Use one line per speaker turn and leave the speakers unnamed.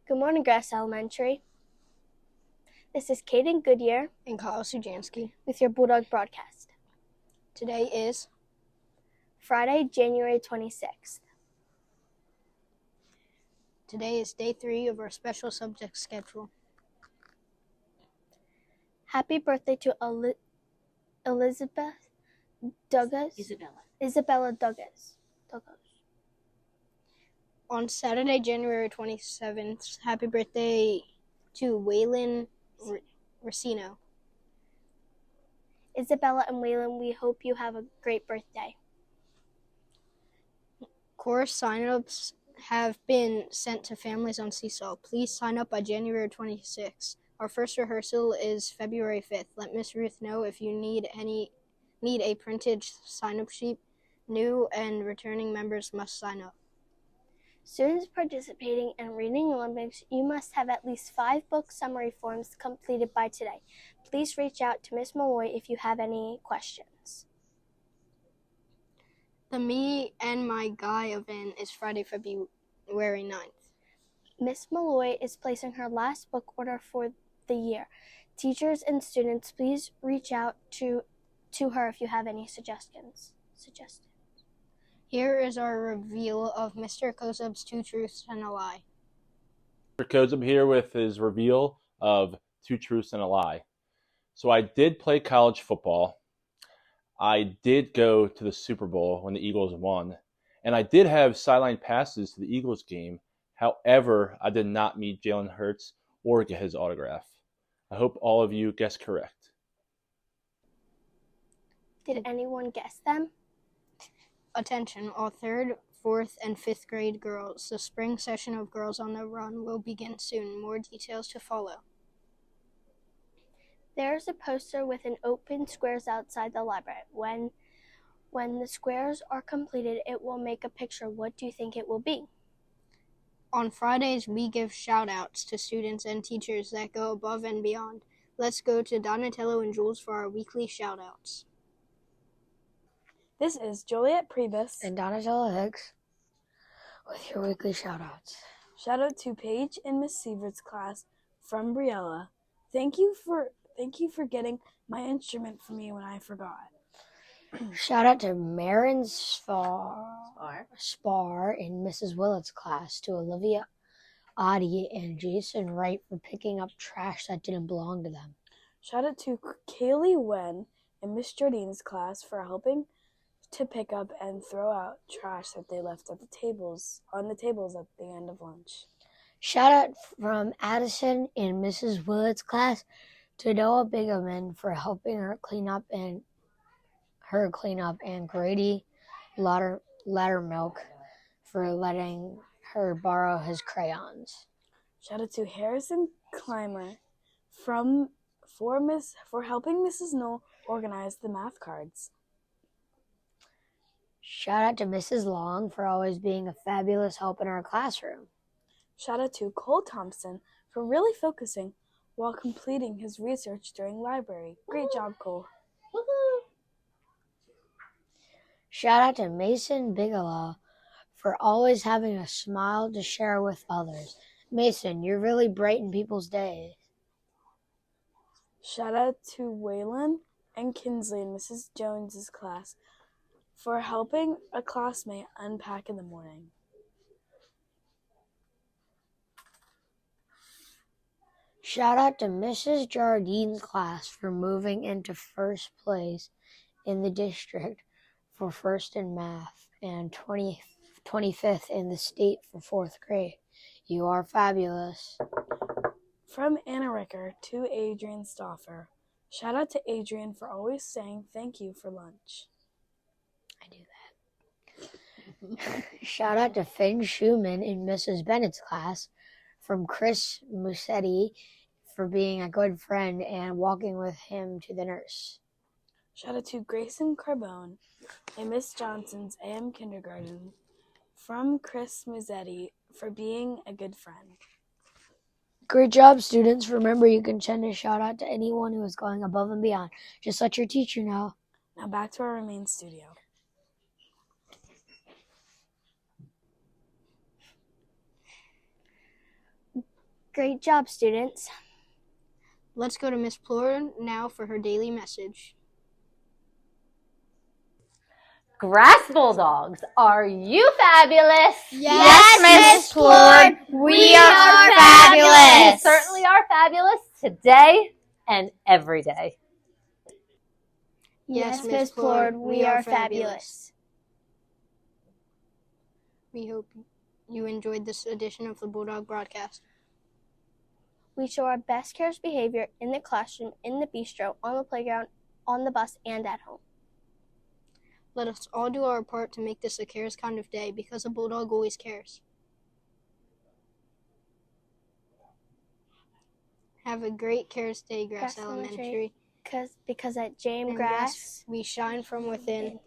Good morning, Grass Elementary. This is Kaden Goodyear
and Kyle Sujansky
with your Bulldog broadcast.
Today is
Friday, January 26th.
Today is day 3 of our special subject schedule.
Happy birthday to Isabella Douglas.
On Saturday, January 27th, happy birthday to Waylon Racino.
Isabella and Waylon, we hope you have a great birthday.
Course signups have been sent to families on Seesaw. Please sign up by January 26th. Our first rehearsal is February 5th. Let Miss Ruth know if you need a printed sign-up sheet. New and returning members must sign up.
Students participating in Reading Olympics, you must have at least 5 book summary forms completed by today. Please reach out to Miss Malloy if you have any questions.
The Me and My Guy event is Friday, February 9th.
Miss Malloy is placing her last book order for the year. Teachers and students, please reach out to her if you have any suggestions.
Here is our reveal of Mr. Kozub's 2 Truths and a Lie.
Mr. Kozub here with his reveal of 2 Truths and a Lie. So I did play college football. I did go to the Super Bowl when the Eagles won. And I did have sideline passes to the Eagles game. However, I did not meet Jalen Hurts or get his autograph. I hope all of you guessed correct.
Did anyone guess them?
Attention, all 3rd, 4th, and 5th grade girls. The spring session of Girls on the Run will begin soon. More details to follow.
There's a poster with an open squares outside the library. When the squares are completed, it will make a picture. What do you think it will be?
On Fridays, we give shout-outs to students and teachers that go above and beyond. Let's go to Donatello and Jules for our weekly shout-outs.
This is Juliet Priebus
and Donatello Hicks with your weekly shout-outs.
Shout out to Paige and Miss Sievert's class from Briella. Thank you for getting my instrument for me when I forgot.
Shout out to Marin Spar in Mrs. Willett's class, to Olivia Audie and Jason Wright for picking up trash that didn't belong to them.
Shout out to Kaylee Wen in Miss Jardine's class for helping to pick up and throw out trash that they left at the tables at the end of lunch.
Shout out from Addison in Mrs. Willett's class to Noah Bigeman for helping her clean up, and Grady Laddermilk for letting her borrow his crayons.
Shout out to Harrison Clymer for helping Mrs. Knoll organize the math cards.
Shout out to Mrs. Long for always being a fabulous help in our classroom.
Shout out to Cole Thompson for really focusing while completing his research during library. Great job, Cole.
Shout out to Mason Bigelow for always having a smile to share with others. Mason, you're really brighten people's days.
Shout out to Waylon and Kinsley in Mrs. Jones's class for helping a classmate unpack in the morning.
Shout out to Mrs. Jardine's class for moving into first place in the district for first in math and 25th in the state for 4th grade. You are fabulous.
From Anna Ricker to Adrian Stauffer. Shout out to Adrian for always saying thank you for lunch.
I do that. Shout out to Finn Schumann in Mrs. Bennett's class, from Chris Musetti for being a good friend and walking with him to the nurse.
Shout out to Grayson Carbone in Miss Johnson's AM kindergarten, from Chris Musetti for being a good friend.
Great job, students. Remember, you can send a shout out to anyone who is going above and beyond. Just let your teacher know.
Now back to our main studio.
Great job, students.
Let's go to Miss Plore now for her daily message.
Grass Bulldogs, are you fabulous?
Yes, Miss Plord, we are fabulous.
We certainly are fabulous today and every day.
Yes, Miss Plord, we are fabulous.
We hope you enjoyed this edition of the Bulldog Broadcast.
We show our best careless behavior in the classroom, in the bistro, on the playground, on the bus, and at home.
Let us all do our part to make this a cares kind of day, because a Bulldog always cares. Have a great Cares Day, Grass Elementary.
Because at JM
And
Grass,
we shine from within.